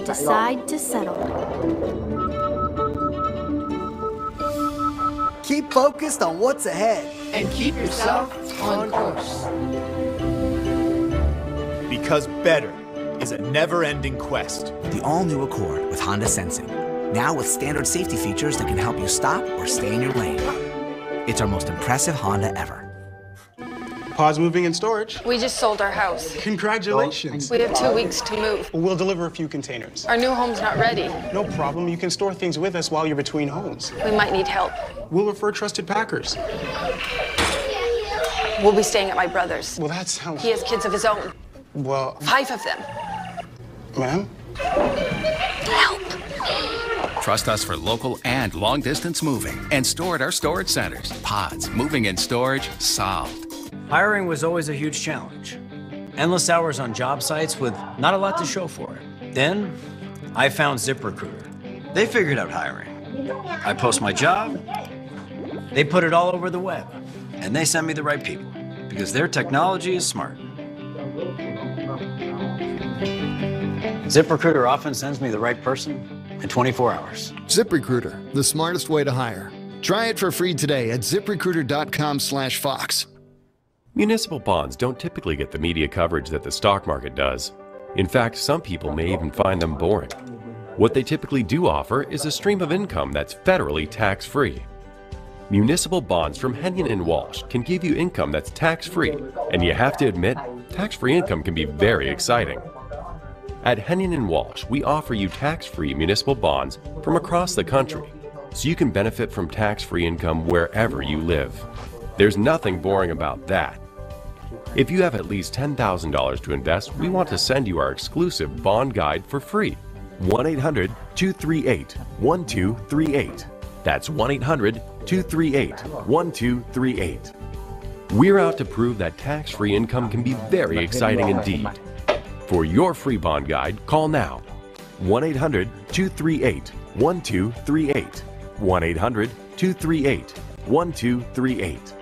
decide to settle. Keep focused on what's ahead. And keep yourself on course. Because better is a never-ending quest. The all-new Accord with Honda Sensing. Now with standard safety features that can help you stop or stay in your lane. It's our most impressive Honda ever. Pause moving and storage. We just sold our house. Congratulations. We have 2 weeks to move. We'll deliver a few containers. Our new home's not ready. No problem. You can store things with us while you're between homes. We might need help. We'll refer trusted packers. We'll be staying at my brother's. Well, that sounds... He has kids of his own. Well... 5 of them. Ma'am? Help. Trust us for local and long-distance moving and store at our storage centers. Pods, moving and storage, solved. Hiring was always a huge challenge. Endless hours on job sites with not a lot to show for it. Then, I found ZipRecruiter. They figured out hiring. I post my job, they put it all over the web, and they send me the right people, because their technology is smart. ZipRecruiter often sends me the right person in 24 hours. ZipRecruiter, the smartest way to hire. Try it for free today at ZipRecruiter.com/Fox. Municipal bonds don't typically get the media coverage that the stock market does. In fact, some people may even find them boring. What they typically do offer is a stream of income that's federally tax-free. Municipal bonds from Hennion & Walsh can give you income that's tax-free, and you have to admit, tax-free income can be very exciting. At Hennion & Walsh, we offer you tax-free municipal bonds from across the country, so you can benefit from tax-free income wherever you live. There's nothing boring about that. If you have at least $10,000 to invest, we want to send you our exclusive bond guide for free. 1-800-238-1238. That's 1-800-238-1238. We're out to prove that tax-free income can be very exciting indeed. For your free bond guide, call now. 1-800-238-1238. 1-800-238-1238.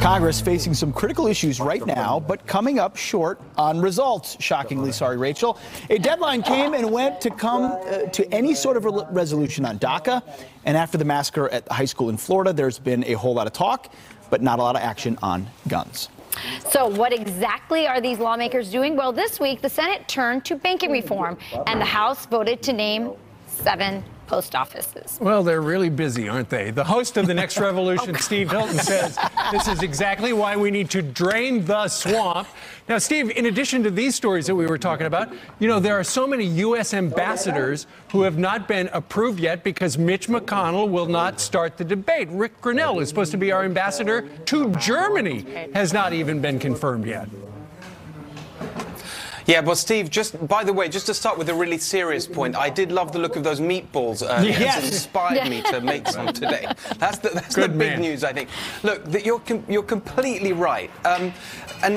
Congress facing some critical issues right now, but coming up short on results. Shockingly, sorry, Rachel. A deadline came and went to come to any sort of resolution on DACA. And after the massacre at the high school in Florida, there's been a whole lot of talk, but not a lot of action on guns. So what exactly are these lawmakers doing? Well, this week, the Senate turned to banking reform, and the House voted to name 7 post offices. Well, they're really busy, aren't they? The host of The Next Revolution, Steve Hilton, says this is exactly why we need to drain the swamp. Now, Steve, in addition to these stories that we were talking about, you know, there are so many U.S. ambassadors who have not been approved yet because Mitch McConnell will not start the debate. Rick Grinnell is supposed to be our ambassador to Germany, has not even been confirmed yet. Yeah, well, Steve, just by the way, just to start with a really serious point, I did love the look of those meatballs. Yes. It's inspired me to make some today. That's the big news, I think. Look, you're completely right. And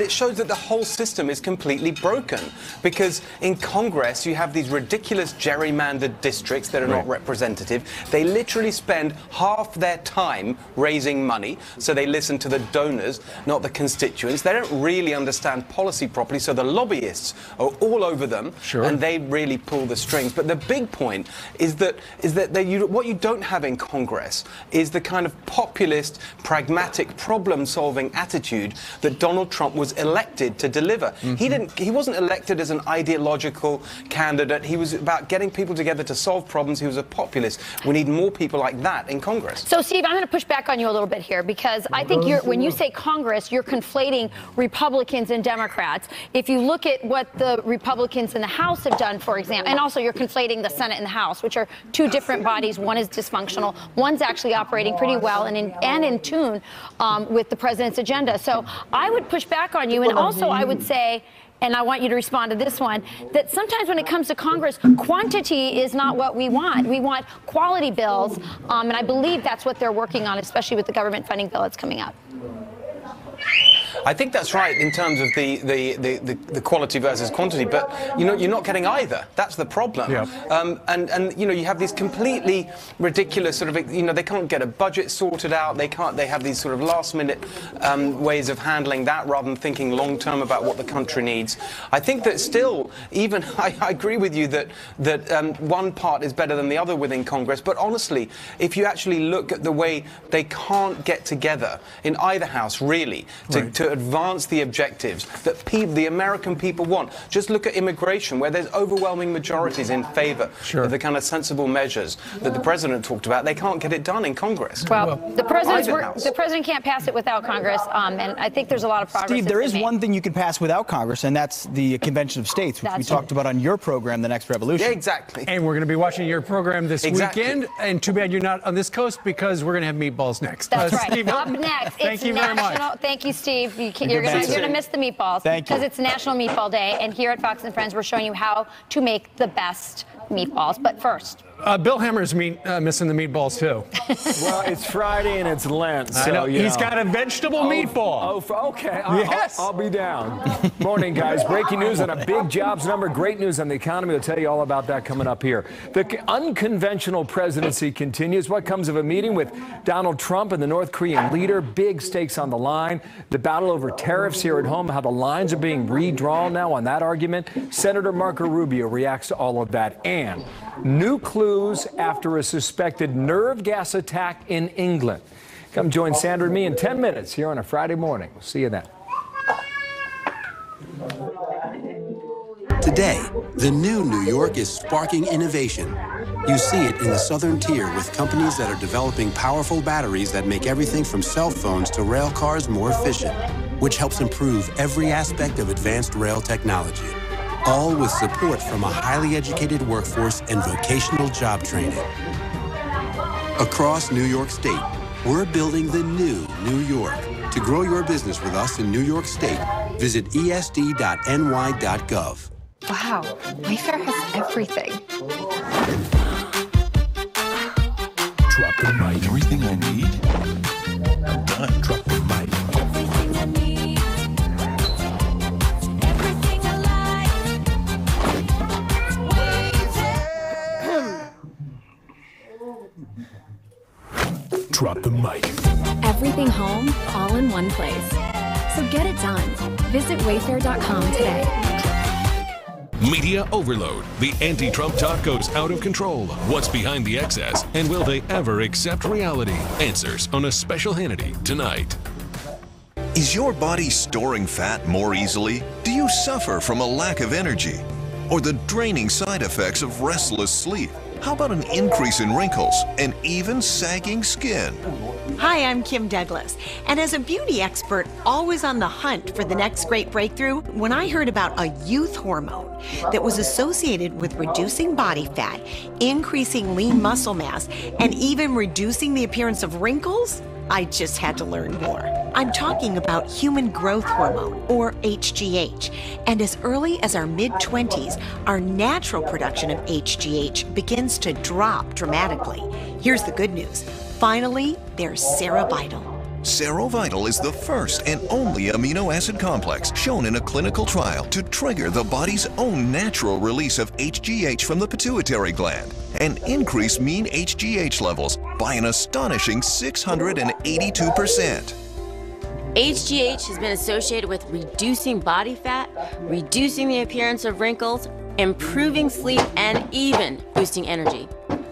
it shows that the whole system is completely broken. Because in Congress, you have these ridiculous gerrymandered districts that are not representative. They literally spend half their time raising money. So they listen to the donors, not the constituents. They don't really understand policy properly. So the lobbyists are all over them, and they really pull the strings. But the big point is that what you don't have in Congress is the kind of populist, pragmatic, problem-solving attitude that Donald Trump was elected to deliver. He wasn't elected as an ideological candidate. He was about getting people together to solve problems. He was a populist. We need more people like that in Congress. So, Steve, I'm going to push back on you a little bit here, because I think when you say Congress, you're conflating Republicans and Democrats. If you look at what the Republicans in the House have done, for example, and also you're conflating the Senate and the House, which are two different bodies. One is dysfunctional. One's actually operating pretty well and in tune with the president's agenda. So I would push back on you. And also I would say, and I want you to respond to this one, that sometimes when it comes to Congress, quantity is not what we want. We want quality bills. And I believe that's what they're working on, especially with the government funding bill that's coming up. I think that's right in terms of the quality versus quantity, but you're not getting either. That's the problem. Yeah. And you have these completely ridiculous sort of, they can't get a budget sorted out. They have these sort of last-minute ways of handling that rather than thinking long-term about what the country needs. I think that still, even I agree with you that one part is better than the other within Congress, but honestly, if you actually look at the way they can't get together in either house, really, to advance the objectives that the American people want. Just look at immigration, where there's overwhelming majorities in favor of the kind of sensible measures that the president talked about. They can't get it done in Congress. Well, the president can't pass it without Congress, and I think there's a lot of progress. Steve, there is one thing you can pass without Congress, and that's the Convention of States, which we talked about on your program, The Next Revolution. Yeah, exactly. And we're going to be watching your program this weekend. And too bad you're not on this coast, because we're going to have meatballs next. That's right. Steve, Up next, thank you very much. Thank you, Steve. You're going to miss the meatballs. Thank you. Because it's National Meatball Day, and here at Fox and Friends, we're showing you how to make the best meatballs. But first, Bill Hammer's missing the meatballs too. Well, it's Friday and it's Lent, so I know. He's got a vegetable meatball. Okay. Yes. I'll be down. Morning, guys. Breaking news on a big jobs number. Great news on the economy. We'll tell you all about that coming up here. The unconventional presidency continues. What comes of a meeting with Donald Trump and the North Korean leader? Big stakes on the line. The battle over tariffs here at home, how the lines are being redrawn now on that argument. Senator Marco Rubio reacts to all of that. And new clues after a suspected nerve gas attack in England. Come join Sandra and me in 10 minutes here on a Friday morning. We'll see you then. Today, the new New York is sparking innovation. You see it in the southern tier with companies that are developing powerful batteries that make everything from cell phones to rail cars more efficient, which helps improve every aspect of advanced rail technology. All with support from a highly educated workforce and vocational job training. Across New York State, we're building the new New York. To grow your business with us in New York State, visit esd.ny.gov. Wow, Wayfair has everything. Drop the mic. Everything I need? I'm done. Drop the mic. Everything I need. Everything I like. Drop the mic. Everything home, all in one place. So get it done. Visit Wayfair.com today. Media overload. The anti-Trump talk goes out of control. What's behind the excess, and will they ever accept reality? Answers on a special Hannity tonight. Is your body storing fat more easily? Do you suffer from a lack of energy? Or the draining side effects of restless sleep? How about an increase in wrinkles and even sagging skin? Hi, I'm Kim Douglas, and as a beauty expert always on the hunt for the next great breakthrough, when I heard about a youth hormone that was associated with reducing body fat, increasing lean muscle mass, and even reducing the appearance of wrinkles, I just had to learn more. I'm talking about human growth hormone, or HGH, and as early as our mid-20s, our natural production of HGH begins to drop dramatically. Here's the good news. Finally, there's Serovital. Serovital is the first and only amino acid complex shown in a clinical trial to trigger the body's own natural release of HGH from the pituitary gland and increase mean HGH levels by an astonishing 682%. HGH has been associated with reducing body fat, reducing the appearance of wrinkles, improving sleep, and even boosting energy.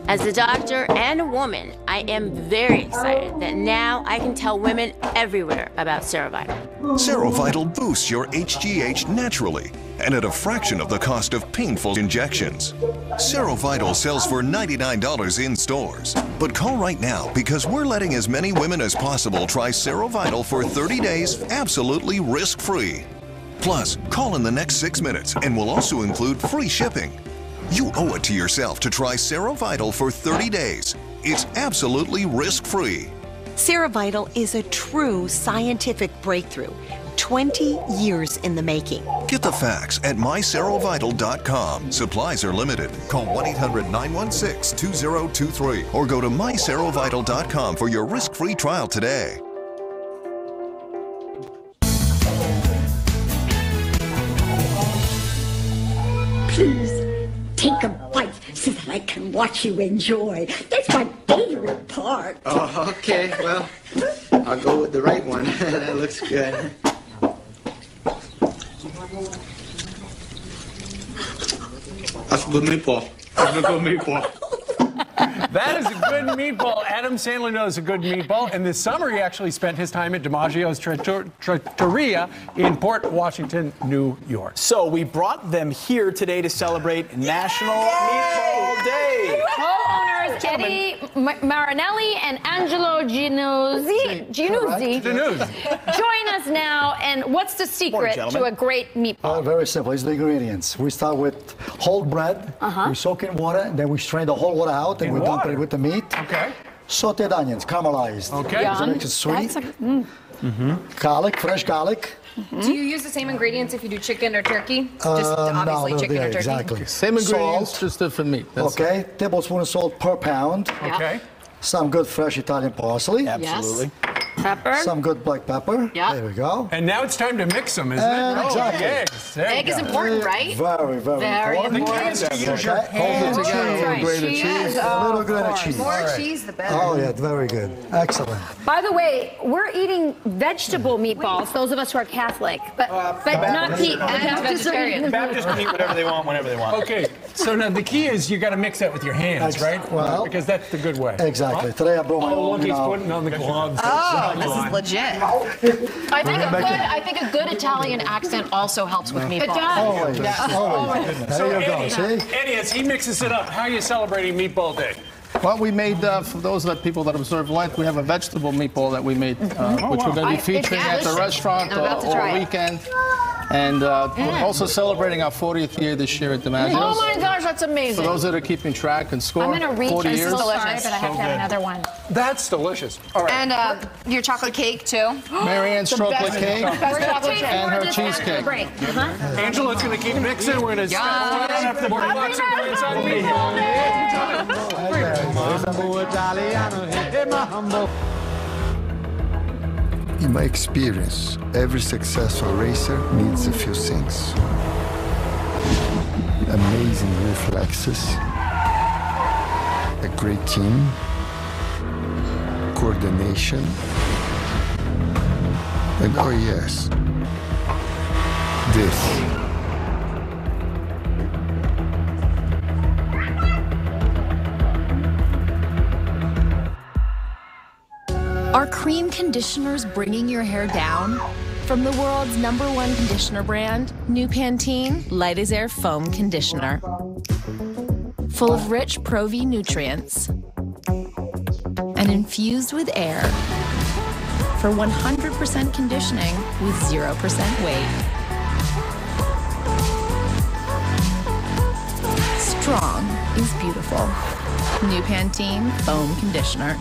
As a doctor and a woman, I am very excited that now I can tell women everywhere about Serovital. Serovital boosts your HGH naturally and at a fraction of the cost of painful injections. Serovital sells for $99 in stores. But call right now because we're letting as many women as possible try Serovital for 30 days absolutely risk-free. Plus, call in the next 6 minutes and we'll also include free shipping. You owe it to yourself to try Serovital for 30 days. It's absolutely risk-free. Serovital is a true scientific breakthrough. 20 years in the making. Get the facts at myserovital.com. Supplies are limited. Call 1-800-916-2023 or go to myserovital.com for your risk-free trial today. Please, take a bite so that I can watch you enjoy. That's my favorite part. Oh, okay. Well, I'll go with the right one. That looks good. That's a good meatball. That's a good meatball. That is a good meatball. Adam Sandler knows a good meatball. And this summer, he actually spent his time at DiMaggio's Trattoria in Port Washington, New York. So we brought them here today to celebrate National Meatball Day. Co-owners Eddie Marinelli and Angelo Ginuzzi join us now. And what's the secret to a great meatball? Very simple. It's the ingredients. We start with whole bread. We soak in water, and then we strain the whole water out, and we dump it with the meat. Okay. Sauteed onions, caramelized. Okay. So it makes it sweet. Garlic, fresh garlic. Do you use the same ingredients if you do chicken or turkey? Just obviously chicken or turkey? Exactly. Same ingredients, Salt. just different meat. That's Okay. Tablespoon of salt per pound. Okay. Some good fresh Italian parsley. Absolutely. Pepper. Some good black pepper. Yeah. There we go. And now it's time to mix them, isn't it? Exactly. Eggs. There Egg you is go. important, right? Very, very important. The key is to use your hands. Hold it together. Right. Grated Cheese. cheese. Oh, A little of grated course. cheese. More cheese, the better. Oh, yeah, very good. Excellent. By the way, we're eating vegetable meatballs, those of us who are Catholic, but not meat. vegetarian. Baptists can eat whatever they want, whenever they want. Okay, so now the key is you got to mix that with your hands, right? Well, because that's the good way. Exactly. Today I brought my Oh, own, look, he's putting on the gloves. Oh, this is legit. I think a good Italian accent also helps with meatballs. It does. Always. Always. There So you go. Eddie, See? Eddie, as he mixes it up, how are you celebrating Meatball Day? Well, we made, for those people that observe Lent, we have a vegetable meatball that we made, which we're going to be featuring at the restaurant all weekend. And we're also celebrating our 40th year this year at DiMaggio's. Oh my gosh, that's amazing. For those that are keeping track and score, I'm going to reach. 40 This years. is delicious, but I have to have another one. That's delicious. All right. And your chocolate cake, too. Marianne's chocolate cake and her cheesecake. Great. Angela's going to keep mixing. We're going to start the box of grits on In my experience, every successful racer needs a few things. Amazing reflexes, a great team, coordination, and oh yes, this. Are cream conditioners bringing your hair down? From the world's #1 conditioner brand, new Pantene Light as Air Foam Conditioner. Full of rich Pro-V nutrients and infused with air for 100% conditioning with 0% weight. Strong is beautiful. New Pantene Foam Conditioner.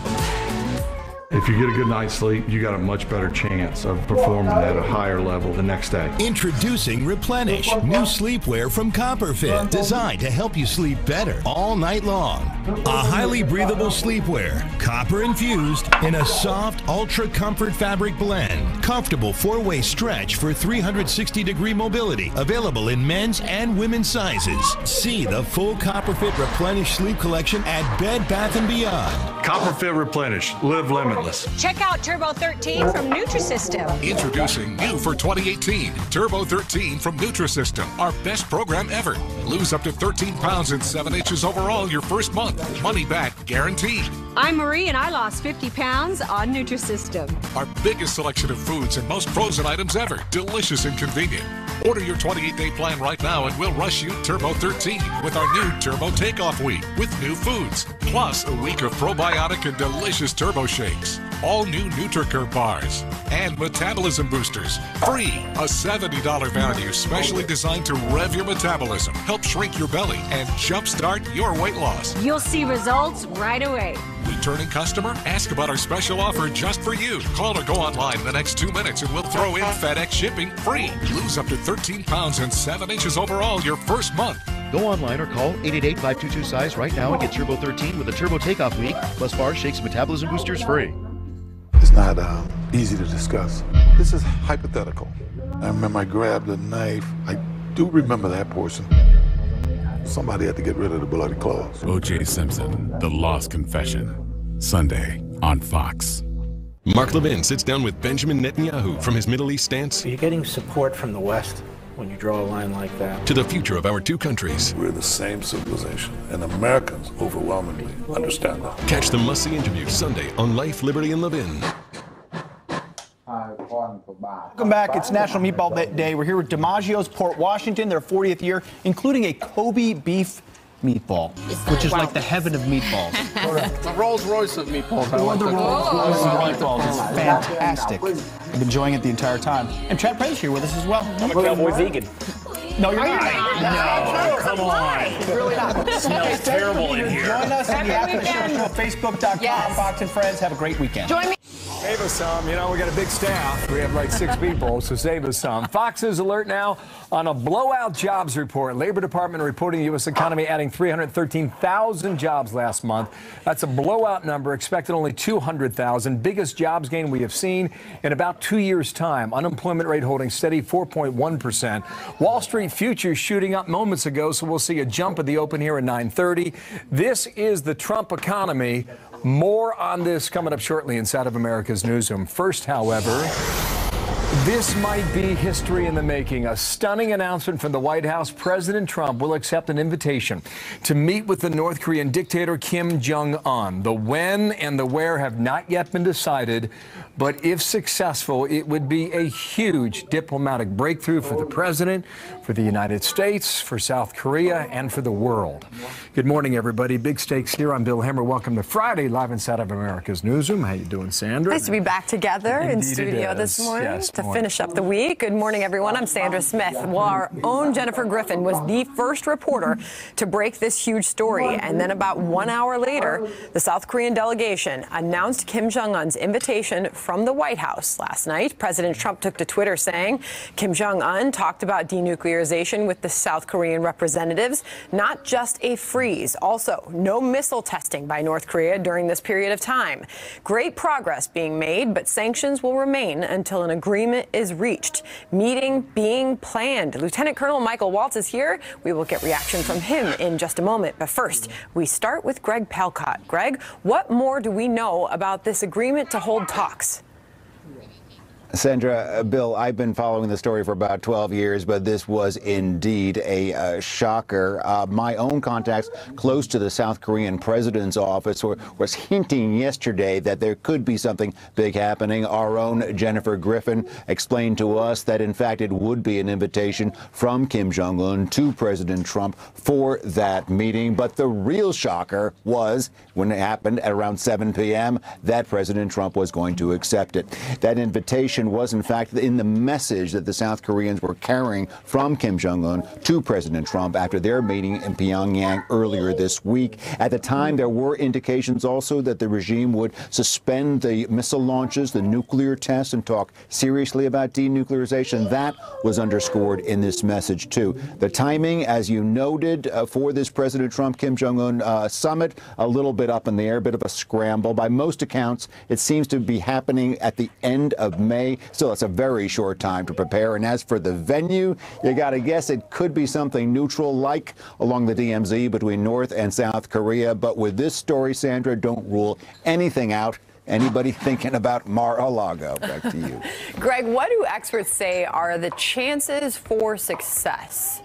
If you get a good night's sleep, you got a much better chance of performing at a higher level the next day. Introducing Replenish, new sleepwear from Copperfit, designed to help you sleep better all night long. A highly breathable sleepwear, copper infused in a soft, ultra comfort fabric blend. Comfortable 4-way stretch for 360-degree mobility, available in men's and women's sizes. See the full Copperfit Replenish sleep collection at Bed Bath & Beyond. Copperfit Replenish. Live limitless. Check out Turbo 13 from Nutrisystem. Introducing new for 2018, Turbo 13 from Nutrisystem, our best program ever. Lose up to 13 pounds and 7 inches overall your first month. Money back guaranteed. I'm Marie and I lost 50 pounds on Nutrisystem. Our biggest selection of foods and most frozen items ever. Delicious and convenient. Order your 28-day plan right now and we'll rush you Turbo 13 with our new Turbo Takeoff Week with new foods. Plus a week of probiotic and delicious turbo shakes. All new NutriCurve bars and metabolism boosters. Free. A $70 value specially designed to rev your metabolism, help shrink your belly, and jumpstart your weight loss. You'll see results right away. Returning customer? Ask about our special offer just for you. Call or go online in the next 2 minutes and we'll throw in FedEx shipping free. Lose up to 13 pounds and 7 inches overall your first month. Go online or call 888-522-SIZE right now and get Turbo 13 with a Turbo Takeoff Week, plus bars, shakes, and metabolism boosters free. It's not easy to discuss. This is hypothetical. I remember I grabbed a knife. I do remember that portion. Somebody had to get rid of the bloody clothes. O.J. Simpson, The Lost Confession, Sunday on Fox. Mark Levin sits down with Benjamin Netanyahu from his Middle East stance. Are you getting support from the West when you draw a line like that? To the future of our two countries. We're the same civilization, and Americans overwhelmingly understand that. Catch the must-see interview Sunday on Life, Liberty, and Levin. Welcome back. It's National Meatball Day. We're here with DiMaggio's Port Washington, their 40th year, including a Kobe beef meatball, which is like the heaven of meatballs. The Rolls Royce of meatballs. I like the Rolls Royce of meatballs. It's fantastic. I've been enjoying it the entire time. And Chad Prentice here with us as well. I'm a cowboy vegan. No, you're not. No, come on. Really not. It smells terrible in here. Join us in the After Show, Facebook.com, Fox and Friends. Have a great weekend. Join me. Save us some. You know, we got a big staff. We have like 6 people, so save us some. Fox is alert now on a blowout jobs report. Labor Department reporting the U.S. economy adding 313,000 jobs last month. That's a blowout number. Expected only 200,000. Biggest jobs gain we have seen in about 2 years' time. Unemployment rate holding steady, 4.1%. Wall Street futures shooting up moments ago, so we'll see a jump at the open here at 9:30. This is the Trump economy. More on this coming up shortly inside of America's Newsroom. First, however, this might be history in the making. A stunning announcement from the White House. President Trump will accept an invitation to meet with the North Korean dictator Kim Jong-un. The when and the where have not yet been decided, but if successful, it would be a huge diplomatic breakthrough for the president, for the United States, for South Korea, and for the world. Good morning, everybody. Big stakes here. I'm Bill Hemmer. Welcome to Friday, live inside of America's Newsroom. How you doing, Sandra? Nice to be back together in studio this morning to finish up the week. Good morning, everyone. I'm Sandra Smith. Well, our own Jennifer Griffin was the first reporter to break this huge story. And then about 1 hour later, the South Korean delegation announced Kim Jong-un's invitation from the White House last night. President Trump took to Twitter saying Kim Jong-un talked about denuclearization with the South Korean representatives, not just a freeze. Also, no missile testing by North Korea during this period of time. Great progress being made, but sanctions will remain until an agreement is reached. Meeting being planned. Lieutenant Colonel Michael Waltz is here. We will get reaction from him in just a moment. But first, we start with Greg Palcott. Greg, what more do we know about this agreement to hold talks? Sandra, Bill, I've been following the story for about 12 years, but this was indeed a shocker. My own contacts close to the South Korean president's office was hinting yesterday that there could be something big happening. Our own Jennifer Griffin explained to us that, in fact, it would be an invitation from Kim Jong-un to President Trump for that meeting. But the real shocker was, when it happened at around 7 p.m., that President Trump was going to accept it. That invitation was, in fact, in the message that the South Koreans were carrying from Kim Jong-un to President Trump after their meeting in Pyongyang earlier this week. At the time, there were indications also that the regime would suspend the missile launches, the nuclear tests, and talk seriously about denuclearization. That was underscored in this message, too. The timing, as you noted, for this President Trump-Kim Jong-un summit, a little bit up in the air, a bit of a scramble. By most accounts, it seems to be happening at the end of May. Still, it's a very short time to prepare. And as for the venue, you got to guess it could be something neutral, like along the DMZ between North and South Korea. But with this story, Sandra, don't rule anything out. Anybody thinking about Mar-a-Lago? Back to you. Greg, what do experts say are the chances for success?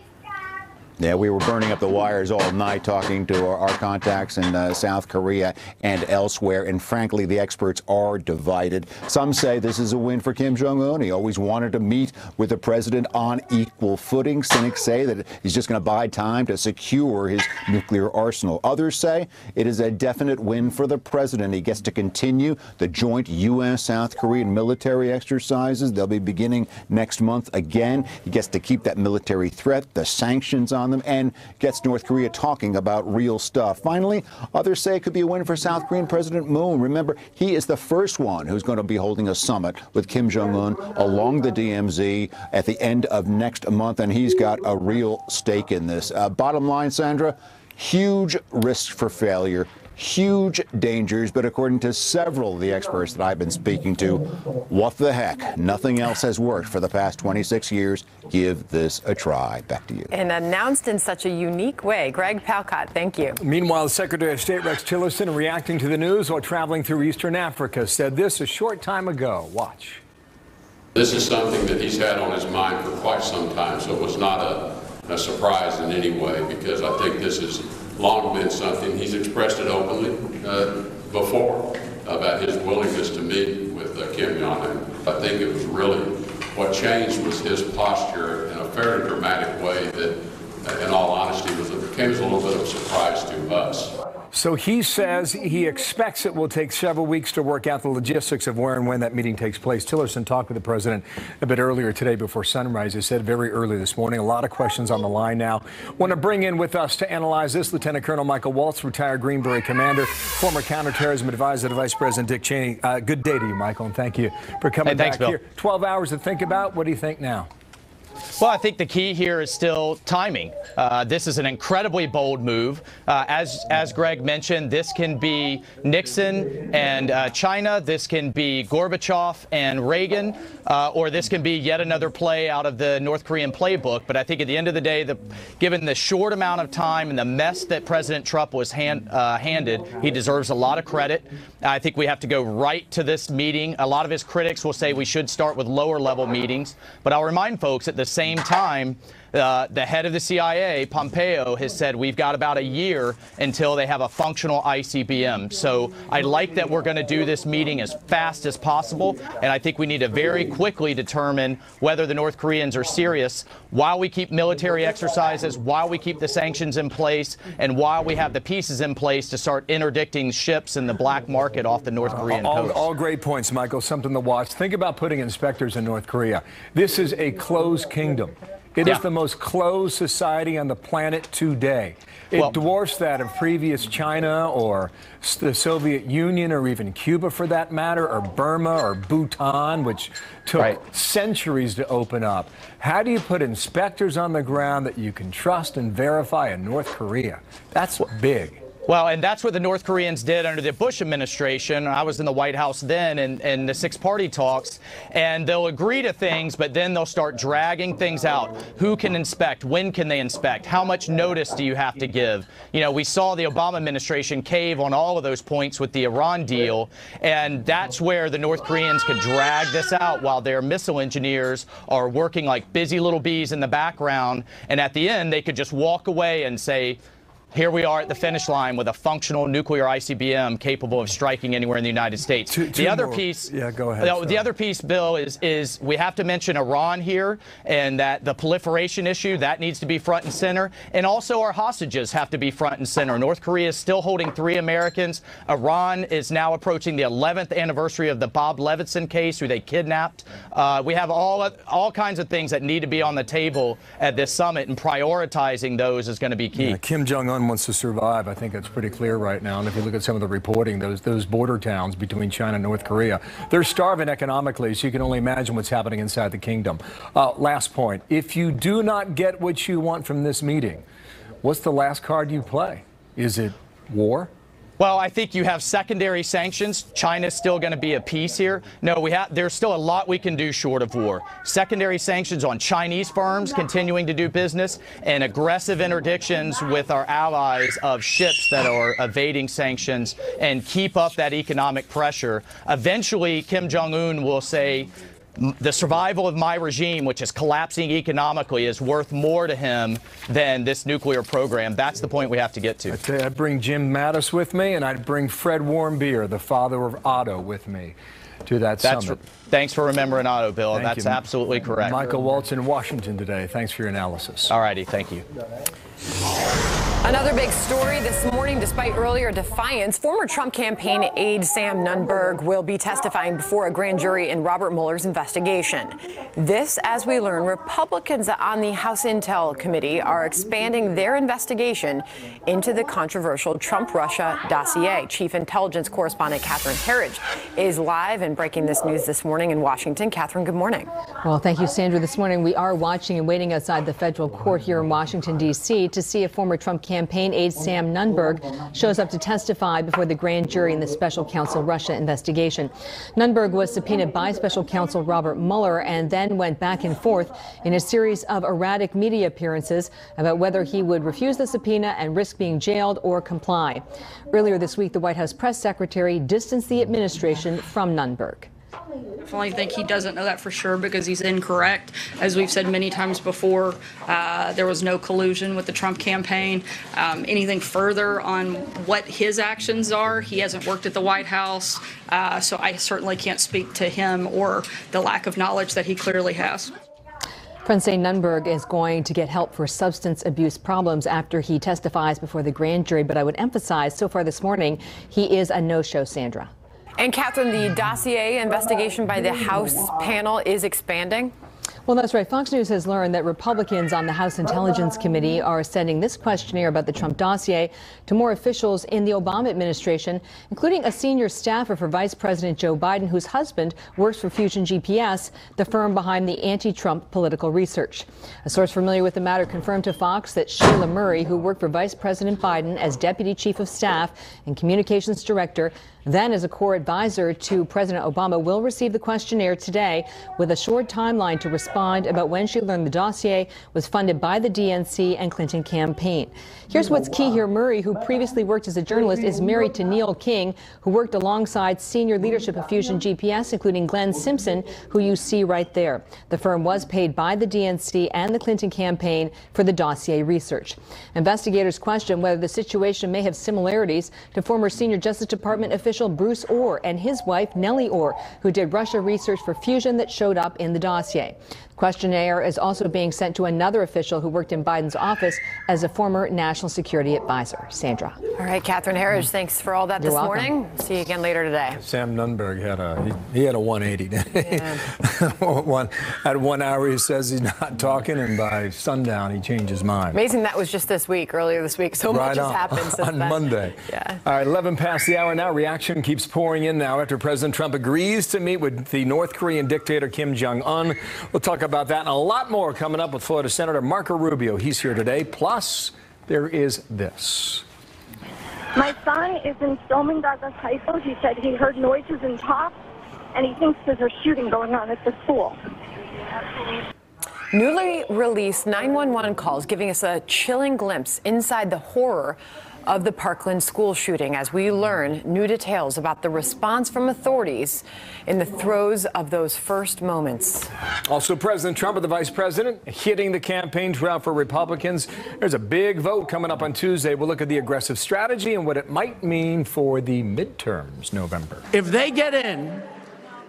Yeah, we were burning up the wires all night talking to our contacts in South Korea and elsewhere. And frankly, the experts are divided. Some say this is a win for Kim Jong-un. He always wanted to meet with the president on equal footing. Cynics say that he's just going to buy time to secure his nuclear arsenal. Others say it is a definite win for the president. He gets to continue the joint U.S.-South Korean military exercises. They'll be beginning next month again. He gets to keep that military threat, the sanctions on them, and gets North Korea talking about real stuff. Finally, others say it could be a win for South Korean President Moon. Remember, he is the first one who's going to be holding a summit with Kim Jong-un along the DMZ at the end of next month, and he's got a real stake in this. Bottom line, Sandra, huge risk for failure huge dangers, but according to several of the experts that I've been speaking to, what the heck? Nothing else has worked for the past 26 years. Give this a try. Back to you. And announced in such a unique way. Greg Palcott, thank you. Meanwhile, Secretary of State Rex Tillerson, reacting to the news while traveling through Eastern Africa, said this a short time ago. Watch. This is something that he's had on his mind for quite some time, so it was not a surprise in any way, because I think this has long been something. He's expressed it openly before about his willingness to meet with Kim Jong-un. I think it was really what changed was his posture in a fairly dramatic way that, in all honesty, came as a little bit of a surprise to us. So he says he expects it will take several weeks to work out the logistics of where and when that meeting takes place. Tillerson talked with the president a bit earlier today before sunrise. He said very early this morning. A lot of questions on the line now. Want to bring in with us to analyze this Lieutenant Colonel Michael Waltz, retired Green Beret commander, former counterterrorism advisor to Vice President Dick Cheney. Good day to you, Michael, and thank you for coming back here. 12 hours to think about. What do you think now? Well, I think the key here is still timing. This is an incredibly bold move. As Greg mentioned, this can be Nixon and China. This can be Gorbachev and Reagan, or this can be yet another play out of the North Korean playbook. But I think at the end of the day, given the short amount of time and the mess that President Trump was handed, he deserves a lot of credit. I think we have to go right to this meeting. A lot of his critics will say we should start with lower level meetings. But I'll remind folks at the same time, the head of the CIA, Pompeo, has said we've got about a year until they have a functional ICBM. So I like that we're going to do this meeting as fast as possible. And I think we need to very quickly determine whether the North Koreans are serious while we keep military exercises, while we keep the sanctions in place, and while we have the pieces in place to start interdicting ships in the black market off the North Korean coast. All great points, Michael. Something to watch. Think about putting inspectors in North Korea. This is a closed kingdom. It is the most closed society on the planet today. It dwarfs that of previous China or the Soviet Union or even Cuba for that matter, or Burma or Bhutan, which took centuries to open up. How do you put inspectors on the ground that you can trust and verify in North Korea? That's big. Well, and that's what the North Koreans did under the Bush administration. I was in the White House then in the six-party talks, and they'll agree to things, but then they'll start dragging things out. Who can inspect? When can they inspect? How much notice do you have to give? You know, we saw the Obama administration cave on all of those points with the Iran deal, and that's where the North Koreans could drag this out while their missile engineers are working like busy little bees in the background, and at the end they could just walk away and say, here we are at the finish line with a functional nuclear ICBM capable of striking anywhere in the United States. The other piece, go ahead. The other piece, Bill, is we have to mention Iran here, and that the proliferation issue that needs to be front and center, and also our hostages have to be front and center. North Korea is still holding 3 Americans. Iran is now approaching the 11th anniversary of the Bob Levinson case, who they kidnapped. We have all kinds of things that need to be on the table at this summit, and prioritizing those is going to be key. Yeah, Kim Jong-un wants to survive. I think that's pretty clear right now. And if you look at some of the reporting, those border towns between China and North Korea, they're starving economically, so you can only imagine what's happening inside the kingdom. Last point. If you do not get what you want from this meeting, what's the last card you play? Is it war? Well, I think you have secondary sanctions. China's still going to be a piece here. No, there's still a lot we can do short of war. Secondary sanctions on Chinese firms continuing to do business, and aggressive interdictions with our allies of ships that are evading sanctions, and keep up that economic pressure. Eventually, Kim Jong-un will say, the survival of my regime, which is collapsing economically, is worth more to him than this nuclear program. That's the point we have to get to. I'd bring Jim Mattis with me, and I'd bring Fred Warmbier, the father of Otto, with me to that summit. Thanks for remembering Otto, Bill. Thank That's you. absolutely correct. Michael Waltz in Washington today. Thanks for your analysis. All righty. Thank you. Another big story this morning, despite earlier defiance, former Trump campaign aide Sam Nunberg will be testifying before a grand jury in Robert Mueller's investigation. This, as we learn, Republicans on the House Intel Committee are expanding their investigation into the controversial Trump-Russia dossier. Chief Intelligence Correspondent Catherine Herridge is live and breaking this news this morning in Washington. Catherine, good morning. Well, thank you, Sandra. This morning we are watching and waiting outside the federal court here in Washington, D.C. to see if former Trump candidate campaign aide Sam Nunberg shows up to testify before the grand jury in the special counsel Russia investigation. Nunberg was subpoenaed by special counsel Robert Mueller and then went back and forth in a series of erratic media appearances about whether he would refuse the subpoena and risk being jailed or comply. Earlier this week, the White House press secretary distanced the administration from Nunberg. I definitely think he doesn't know that for sure because he's incorrect. As we've said many times before, there was no collusion with the Trump campaign. Anything further on what his actions are, he hasn't worked at the White House, so I certainly can't speak to him or the lack of knowledge that he clearly has. Friends say Nunberg is going to get help for substance abuse problems after he testifies before the grand jury, but I would emphasize so far this morning, he is a no-show, Sandra. And Catherine, the dossier investigation by the House panel is expanding. Well, that's right. Fox News has learned that Republicans on the House Intelligence Committee are sending this questionnaire about the Trump dossier to more officials in the Obama administration, including a senior staffer for Vice President Joe Biden, whose husband works for Fusion GPS, the firm behind the anti-Trump political research. A source familiar with the matter confirmed to Fox that Sheila Murray, who worked for Vice President Biden as Deputy Chief of Staff and Communications Director, then as a core advisor to President Obama, will receive the questionnaire today with a short timeline to respond about when she learned the dossier was funded by the DNC and Clinton campaign. Here's what's key here. Murray, who previously worked as a journalist, is married to Neil King, who worked alongside senior leadership of Fusion GPS, including Glenn Simpson, who you see right there. The firm was paid by the DNC and the Clinton campaign for the dossier research. Investigators question whether the situation may have similarities to former senior Justice Department official Bruce Orr and his wife Nellie Orr, who did Russia research for Fusion that showed up in the dossier. The questionnaire is also being sent to another official who worked in Biden's office as a former national security advisor. Sandra. All right, Catherine Harris, thanks for all that this morning. See you again later today. Sam Nunberg had a 180. Yeah. At 1 hour he says he's not talking, and by sundown he changed his mind. Amazing that was just this week, earlier this week. So much has happened since on then. Monday. Yeah. All right, 11 past the hour now. Reaction keeps pouring in now after President Trump agrees to meet with the North Korean dictator Kim Jong-un. We'll talk about that and a lot more coming up with Florida Senator Marco Rubio. He's here today. Plus, there is this. My son is in Stillman Douglas High School. He said he heard noises and talks, and he thinks there's a shooting going on at the school. Newly released 911 calls giving us a chilling glimpse inside the horror of the Parkland school shooting as we learn new details about the response from authorities in the throes of those first moments. Also, President Trump and the vice president hitting the campaign trail for Republicans. There's a big vote coming up on Tuesday. We'll look at the aggressive strategy and what it might mean for the midterms November. If they get in,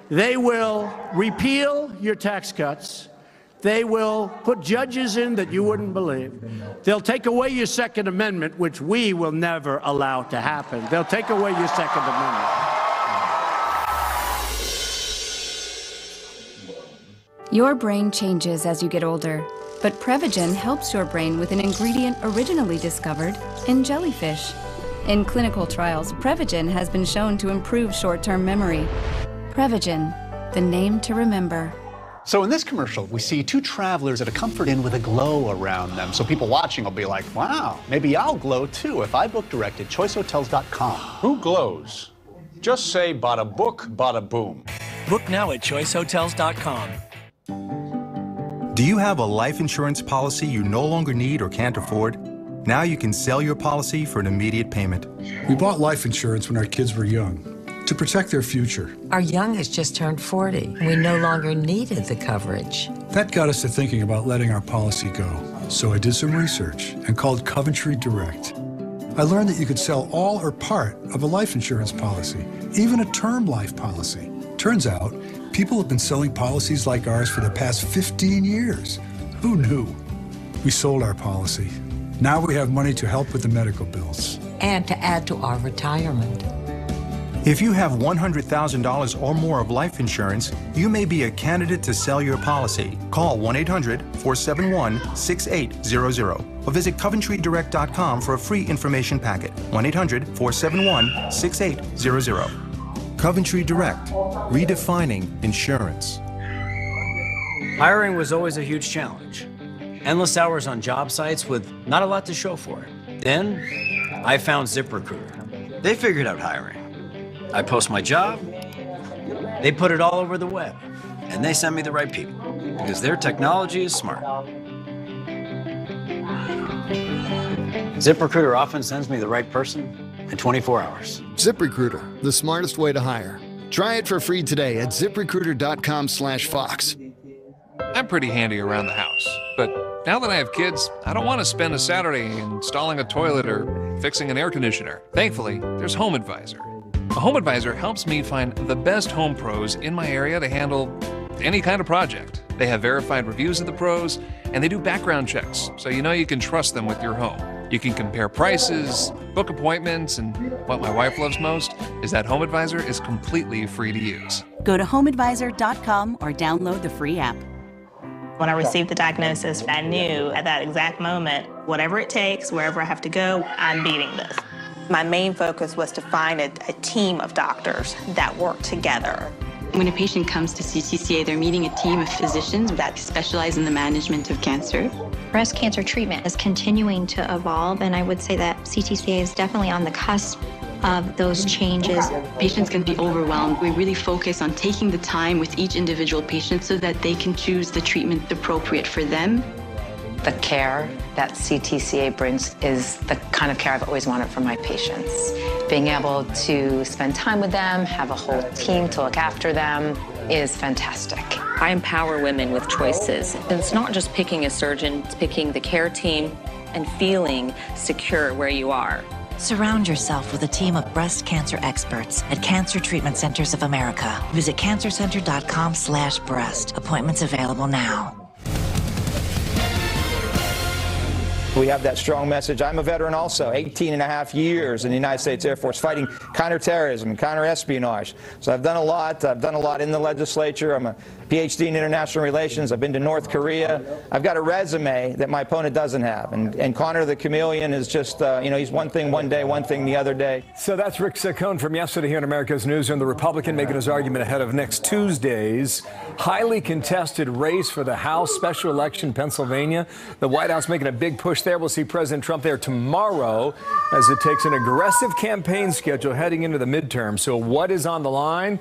they will repeal your tax cuts. They will put judges in that you wouldn't believe. They'll take away your Second Amendment, which we will never allow to happen. They'll take away your Second Amendment. Your brain changes as you get older, but Prevagen helps your brain with an ingredient originally discovered in jellyfish. In clinical trials, Prevagen has been shown to improve short-term memory. Prevagen, the name to remember. So in this commercial, we see two travelers at a comfort inn with a glow around them. So people watching will be like, wow, maybe I'll glow too if I book direct at choicehotels.com. Who glows? Just say bada book, bada boom. Book now at choicehotels.com. Do you have a life insurance policy you no longer need or can't afford? Now you can sell your policy for an immediate payment. We bought life insurance when our kids were young, to protect their future. Our youngest just turned 40. We no longer needed the coverage. That got us to thinking about letting our policy go. So I did some research and called Coventry Direct. I learned that you could sell all or part of a life insurance policy, even a term life policy. Turns out, people have been selling policies like ours for the past 15 years. Who knew? We sold our policy. Now we have money to help with the medical bills. And to add to our retirement. If you have $100,000 or more of life insurance, you may be a candidate to sell your policy. Call 1-800-471-6800 or visit CoventryDirect.com for a free information packet. 1-800-471-6800. Coventry Direct, redefining insurance. Hiring was always a huge challenge. Endless hours on job sites with not a lot to show for it. Then I found ZipRecruiter. They figured out hiring. I post my job, they put it all over the web, and they send me the right people because their technology is smart. ZipRecruiter often sends me the right person in 24 hours. ZipRecruiter, the smartest way to hire. Try it for free today at ZipRecruiter.com/Fox. I'm pretty handy around the house, but now that I have kids, I don't want to spend a Saturday installing a toilet or fixing an air conditioner. Thankfully, there's Home Advisor. A Home Advisor helps me find the best home pros in my area to handle any kind of project. They have verified reviews of the pros, and they do background checks, so you know you can trust them with your home. You can compare prices, book appointments, and what my wife loves most is that Home Advisor is completely free to use. Go to homeadvisor.com or download the free app. When I received the diagnosis, I knew at that exact moment, whatever it takes, wherever I have to go, I'm beating this. My main focus was to find a team of doctors that work together. When a patient comes to CTCA, they're meeting a team of physicians that specialize in the management of cancer. Breast cancer treatment is continuing to evolve, and I would say that CTCA is definitely on the cusp of those changes. Patients can be overwhelmed. We really focus on taking the time with each individual patient so that they can choose the treatment appropriate for them. The care that CTCA brings is the kind of care I've always wanted for my patients. Being able to spend time with them, have a whole team to look after them is fantastic. I empower women with choices. It's not just picking a surgeon, it's picking the care team and feeling secure where you are. Surround yourself with a team of breast cancer experts at Cancer Treatment Centers of America. Visit cancercenter.com/breast. Appointments available now. We have that strong message. I'm a veteran also, 18 and a half years in the United States Air Force fighting counterterrorism and counterespionage. So I've done a lot. I've done a lot in the legislature. I'm a PhD in international relations. I've been to North Korea. I've got a resume that my opponent doesn't have. And Connor the Chameleon is just, he's one thing one day, one thing the other day. So that's Rick Saccone from yesterday here in America's Newsroom, the Republican making his argument ahead of next Tuesday's highly contested race for the House special election in Pennsylvania. The White House making a big push there. We'll see President Trump there tomorrow as it takes an aggressive campaign schedule heading into the midterm. So what is on the line?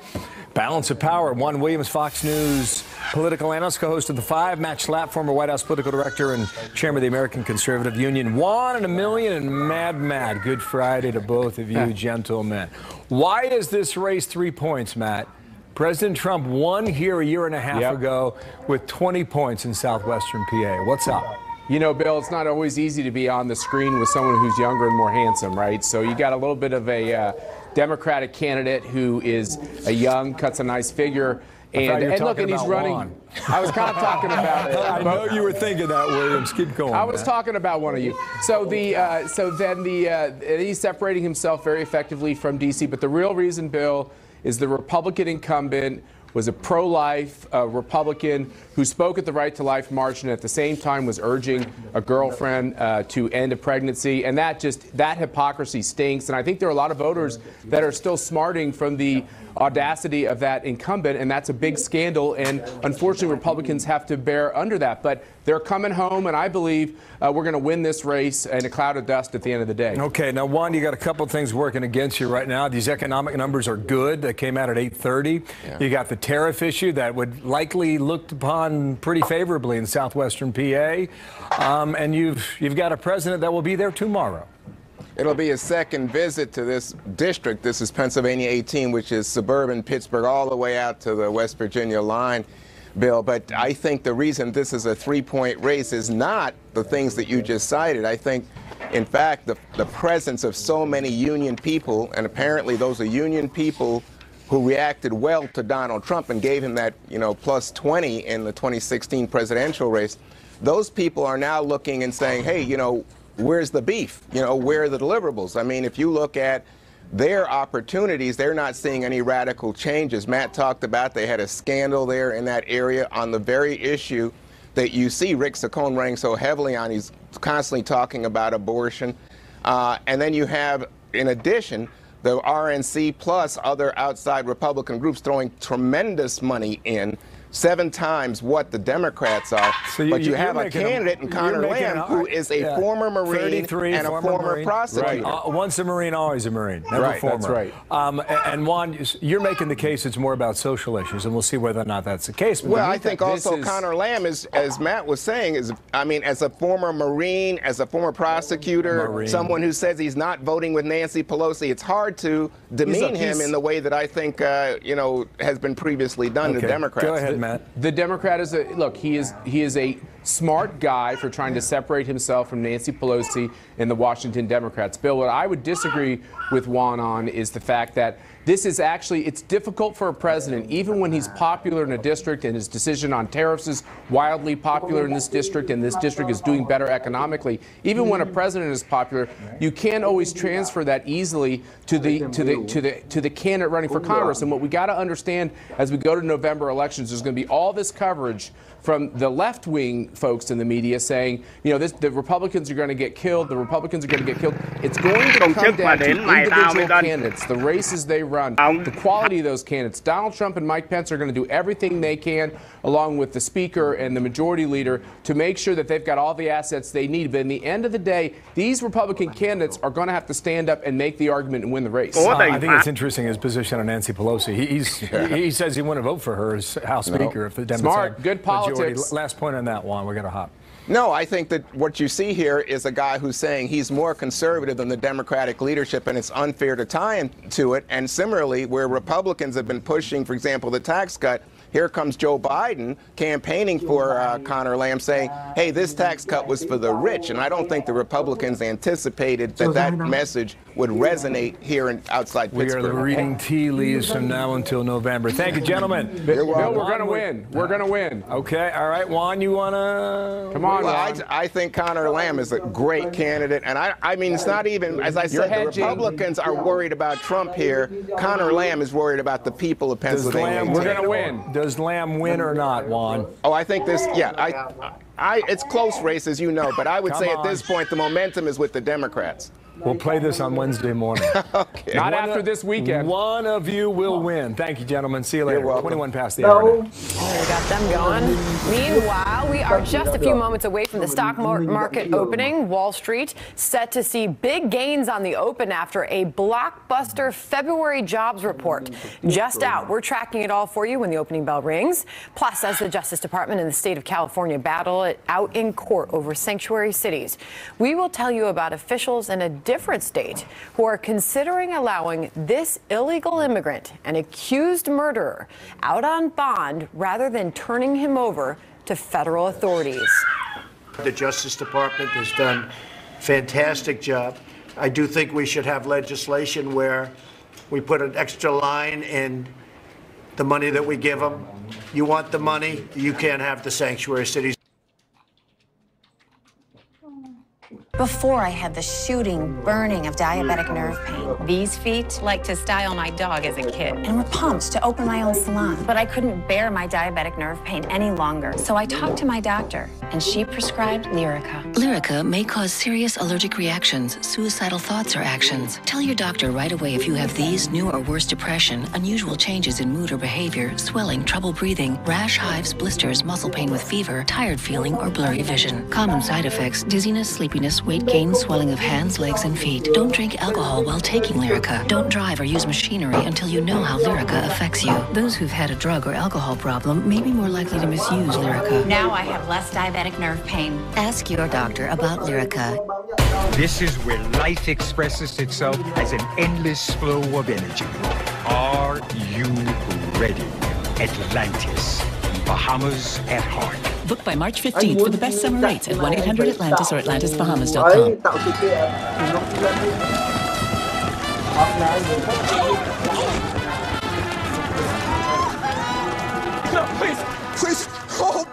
Balance of power. Juan Williams, Fox News political analyst, co-host of The Five. Matt Schlapp, former White House political director and chairman of the American Conservative Union. Juan and a million and Mad. Good Friday to both of you gentlemen. Why is this race 3 points, Matt? President Trump won here a year and a half ago with 20 points in southwestern PA. What's up? You know, Bill, it's not always easy to be on the screen with someone who's younger and more handsome, right? So you got a little bit of a Democratic candidate who is a young, cuts a nice figure. And look, and he's running. Juan. I was kind of talking about it. I know you were thinking that, Williams. Keep going. I was talking about one of you. So he's separating himself very effectively from D.C. But the real reason, Bill, is the Republican incumbent was a pro-life Republican who spoke at the Right to Life March and at the same time was urging a girlfriend to end a pregnancy. And that hypocrisy stinks. And I think there are a lot of voters that are still smarting from the audacity of that incumbent, and that's a big scandal, and unfortunately Republicans have to bear under that. But they're coming home, and I believe we're going to win this race in a cloud of dust at the end of the day. Okay, now, Juan, you got a couple of things working against you right now. These economic numbers are good. They came out at 8:30. Yeah. You got the tariff issue that would likely looked upon pretty favorably in southwestern PA, and you've got a president that will be there tomorrow. It'll be his second visit to this district. This is Pennsylvania 18, which is suburban Pittsburgh, all the way out to the West Virginia line, Bill. But I think the reason this is a 3-point race is not the things that you just cited. I think, in fact, the presence of so many union people, and apparently those are union people who reacted well to Donald Trump and gave him that, plus 20 in the 2016 presidential race. Those people are now looking and saying, hey, where's the beef? Where are the deliverables? I mean, if you look at their opportunities, they're not seeing any radical changes. Matt talked about they had a scandal there in that area on the very issue that you see Rick Saccone running so heavily on. He's constantly talking about abortion. And then you have, in addition, the RNC plus other outside Republican groups throwing tremendous money in. 7 times what the Democrats are. So but you have a candidate in Connor Lamb who is a former Marine and a former prosecutor. Right. Once a Marine, always a Marine. Never Right, former. that's right. And Juan, you're making the case it's more about social issues, and we'll see whether or not that's the case. But Well, I think also Connor Lamb is, as Matt was saying, as a former Marine, as a former prosecutor, someone who says he's not voting with Nancy Pelosi, it's hard to demean him in the way that I think, has been previously done to Democrats. Go ahead, Matt. The Democrat is he is a smart guy for trying to separate himself from Nancy Pelosi and the Washington Democrats. Bill, what I would disagree with Juan on is the fact that this is actually, it's difficult for a president, even when he's popular in a district and his decision on tariffs is wildly popular in this district and this district is doing better economically. Even when a president is popular, you can't always transfer that easily to the candidate running for Congress. And what we got to understand as we go to November elections, there's going to be all this coverage from the left-wing folks in the media saying, the Republicans are going to get killed, the Republicans are going to get killed. It's going to come down to individual candidates, the races they run, the quality of those candidates. Donald Trump and Mike Pence are going to do everything they can, along with the Speaker and the Majority Leader, to make sure that they've got all the assets they need. But in the end of the day, these Republican candidates are going to have to stand up and make the argument and win the race. I think it's interesting his position on Nancy Pelosi. He says he wouldn't vote for her as House Speaker if the Democrats Smart, good politics. Last point on that one. We're going to hop. No, I think that what you see here is a guy who's saying he's more conservative than the Democratic leadership, and it's unfair to tie him to it. And similarly, where Republicans have been pushing, for example, the tax cut, here comes Joe Biden campaigning for Connor Lamb saying, hey, this tax cut was for the rich. And I don't think the Republicans anticipated that message would resonate here outside Pittsburgh. We are reading tea leaves from now until November. Thank you, gentlemen. Bill, we're going to win. We're going to win. Okay. All right. Juan, you want to? Come on, Juan. I think Connor Lamb is a great candidate. And I mean, it's not even, as I said, the Republicans are worried about Trump here. Connor Lamb is worried about the people of Pennsylvania. We're going to win. Does Lamb win or not, Juan? Oh, I think this, it's close race, as you know, but I would say at this point the momentum is with the Democrats. We'll play this on Wednesday morning. Okay. Not after this weekend. One of you will win. Thank you, gentlemen. See you later. 21 past the hour now. There we got them going. Meanwhile, we are just a few moments away from the stock market opening. Wall Street set to see big gains on the open after a blockbuster February jobs report. Just out. We're tracking it all for you when the opening bell rings. Plus, as the Justice Department and the state of California battle it out in court over sanctuary cities, we will tell you about officials in a different state who are considering allowing this illegal immigrant, an accused murderer, out on bond rather than turning him over to federal authorities. The Justice Department has done a fantastic job. I do think we should have legislation where we put an extra line in the money that we give them. You want the money, you can't have the sanctuary cities. Before I had the shooting, burning of diabetic nerve pain. These feet like to style my dog as a kid. And were pumped to open my own salon. But I couldn't bear my diabetic nerve pain any longer. So I talked to my doctor, and she prescribed Lyrica. Lyrica may cause serious allergic reactions, suicidal thoughts, or actions. Tell your doctor right away if you have these, new or worse depression, unusual changes in mood or behavior, swelling, trouble breathing, rash, hives, blisters, muscle pain with fever, tired feeling, or blurry vision. Common side effects: dizziness, sleepiness, weight gain, swelling of hands, legs, and feet. Don't drink alcohol while taking Lyrica. Don't drive or use machinery until you know how Lyrica affects you. Those who've had a drug or alcohol problem may be more likely to misuse Lyrica. Now I have less diabetic nerve pain. Ask your doctor about Lyrica. This is where life expresses itself as an endless flow of energy. Are you ready? Atlantis. Bahamas at heart. Book by March 15th for the best summer rates at 1-800-ATLANTIS or AtlantisBahamas.com. Please, help!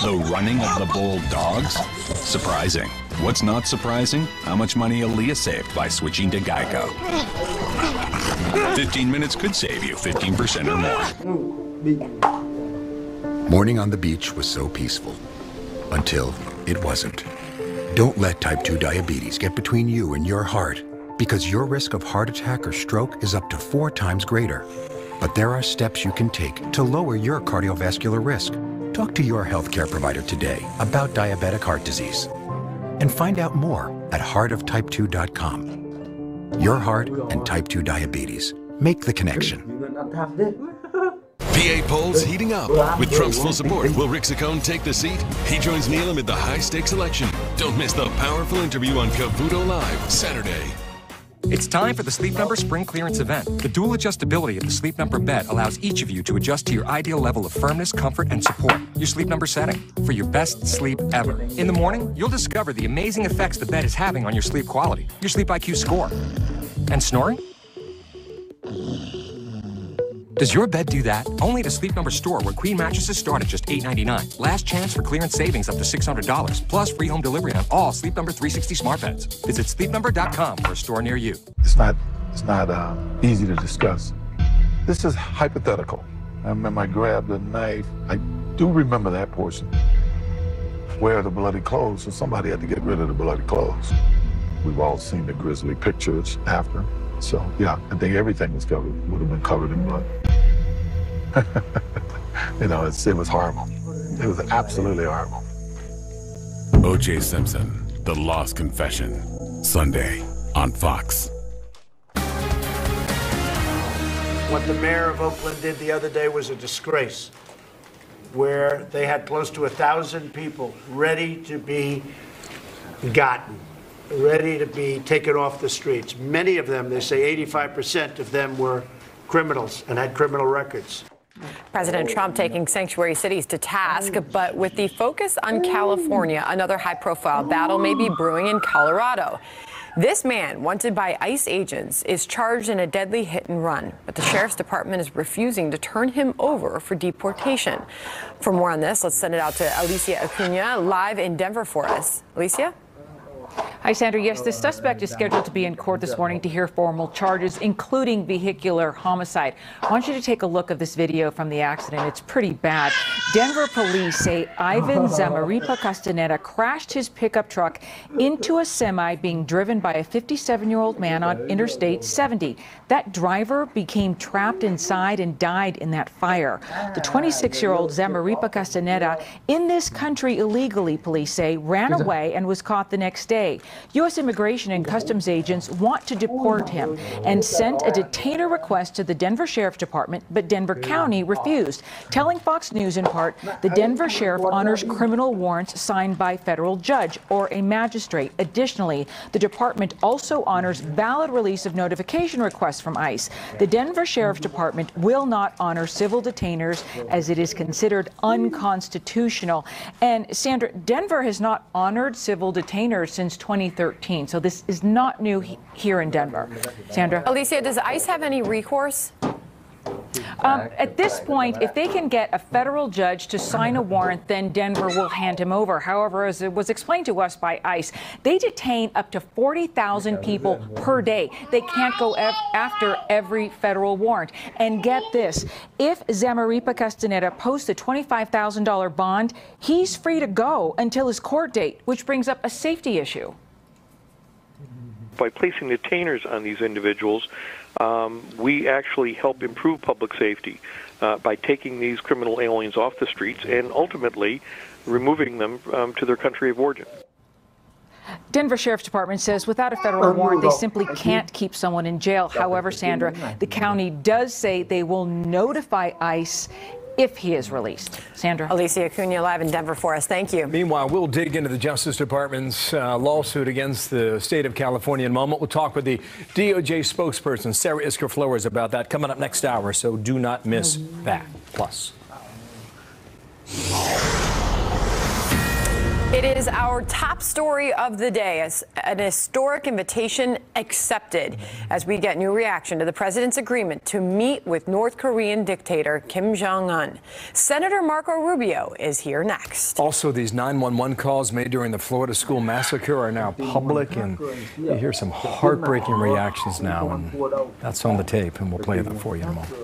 The running of the bold dogs? Surprising. What's not surprising? How much money Aaliyah saved by switching to Geico. 15 minutes could save you 15% or more. Morning on the beach was so peaceful. Until it wasn't. Don't let type 2 diabetes get between you and your heart, because your risk of heart attack or stroke is up to 4 times greater. But there are steps you can take to lower your cardiovascular risk. Talk to your healthcare provider today about diabetic heart disease. And find out more at heartoftype2.com. Your heart and type 2 diabetes. Make the connection. PA polls heating up. With Trump's full support, will Rick Saccone take the seat? He joins Neil amid the high-stakes election. Don't miss the powerful interview on Cavuto Live, Saturday. It's time for the Sleep Number Spring Clearance event. The dual adjustability of the Sleep Number bed allows each of you to adjust to your ideal level of firmness, comfort, and support. Your Sleep Number setting for your best sleep ever. In the morning, you'll discover the amazing effects the bed is having on your sleep quality, your sleep IQ score. And snoring? Does your bed do that? Only at a Sleep Number store where queen mattresses start at just $8.99. Last chance for clearance savings up to $600. Plus free home delivery on all Sleep Number 360 smart beds. Visit sleepnumber.com for a store near you. It's not easy to discuss. This is hypothetical. I remember I grabbed a knife. I do remember that portion. Where the bloody clothes, so somebody had to get rid of the bloody clothes. We've all seen the grisly pictures after. So, yeah, I think everything was covered, would have been covered in blood. You know, it was horrible. It was absolutely horrible. O.J. Simpson, The Lost Confession, Sunday on Fox. What the mayor of Oakland did the other day was a disgrace, where they had close to 1,000 people ready to be gotten, ready to be taken off the streets. Many of them, they say 85% of them were criminals and had criminal records. President Trump taking sanctuary cities to task, but with the focus on California, another high-profile battle may be brewing in Colorado. This man, wanted by ICE agents, is charged in a deadly hit and run, but the sheriff's department is refusing to turn him over for deportation. For more on this, let's send it out to Alicia Acuna, live in Denver for us. Alicia? Hi, Sandra. Yes, the suspect is scheduled to be in court this morning to hear formal charges, including vehicular homicide. I want you to take a look at this video from the accident. It's pretty bad. Denver police say Ivan Zamaripa Castaneda crashed his pickup truck into a semi being driven by a 57-year-old man on Interstate 70. That driver became trapped inside and died in that fire. The 26-year-old Zamaripa Castaneda, in this country illegally, police say, ran away and was caught the next day. U.S. Immigration and Customs agents want to deport him and sent a detainer request to the Denver Sheriff's Department, but Denver County refused, telling Fox News in part the Denver Sheriff honors criminal warrants signed by a federal judge or a magistrate. Additionally, the department also honors valid release of notification requests from ICE. The Denver Sheriff's Department will not honor civil detainers as it is considered unconstitutional. And Sandra, Denver has not honored civil detainers since 2013, so this is not new here in Denver. Sandra? Alicia, does ICE have any recourse? At this point, if they can get a federal judge to sign a warrant, then Denver will hand him over. However, as it was explained to us by ICE, they detain up to 40,000 people per day. They can't go after every federal warrant. And get this, if Zamaripa Castaneda posts a $25,000 bond, he's free to go until his court date, which brings up a safety issue. By placing detainers on these individuals, we actually help improve public safety by taking these criminal aliens off the streets and ultimately removing them to their country of origin. Denver Sheriff's Department says without a federal warrant, they simply can't keep someone in jail. However, Sandra, the county does say they will notify ICE if he is released. Sandra? Alicia Acuna live in Denver for us. Thank you. Meanwhile, we'll dig into the Justice Department's lawsuit against the state of California in a moment. We'll talk with the DOJ spokesperson, Sarah Isker Flores, about that coming up next hour, so do not miss that. Plus. It is our top story of the day, as an historic invitation accepted as we get new reaction to the president's agreement to meet with North Korean dictator Kim Jong-un. Senator Marco Rubio is here next. Also, these 911 calls made during the Florida school massacre are now public, and you hear some heartbreaking reactions now, and that's on the tape, and we'll play that for you in a moment.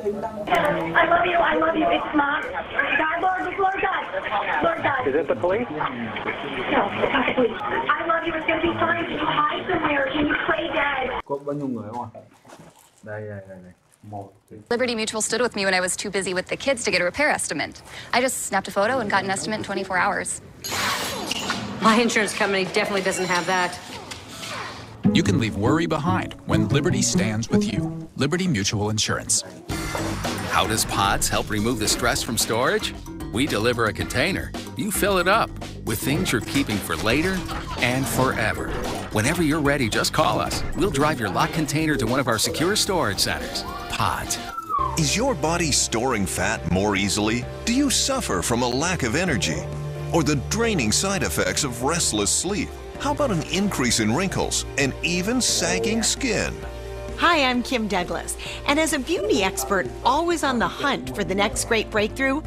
I love you, it's Mom. God, Lord, the Lord God. Is it the police? No, it's not the police. I love you. It's going to be fine. Can you hide somewhere? Can you play dead? Có bao nhiêu người không ạ? Đây. Liberty Mutual stood with me when I was too busy with the kids to get a repair estimate. I just snapped a photo and got an estimate in 24 hours. My insurance company definitely doesn't have that. You can leave worry behind when Liberty stands with you. Liberty Mutual Insurance. How does Pods help remove the stress from storage? We deliver a container. You fill it up with things you're keeping for later and forever. Whenever you're ready, just call us. We'll drive your locked container to one of our secure storage centers. Pods. Is your body storing fat more easily? Do you suffer from a lack of energy? Or the draining side effects of restless sleep? How about an increase in wrinkles and even sagging skin? Hi, I'm Kim Douglas, and as a beauty expert always on the hunt for the next great breakthrough,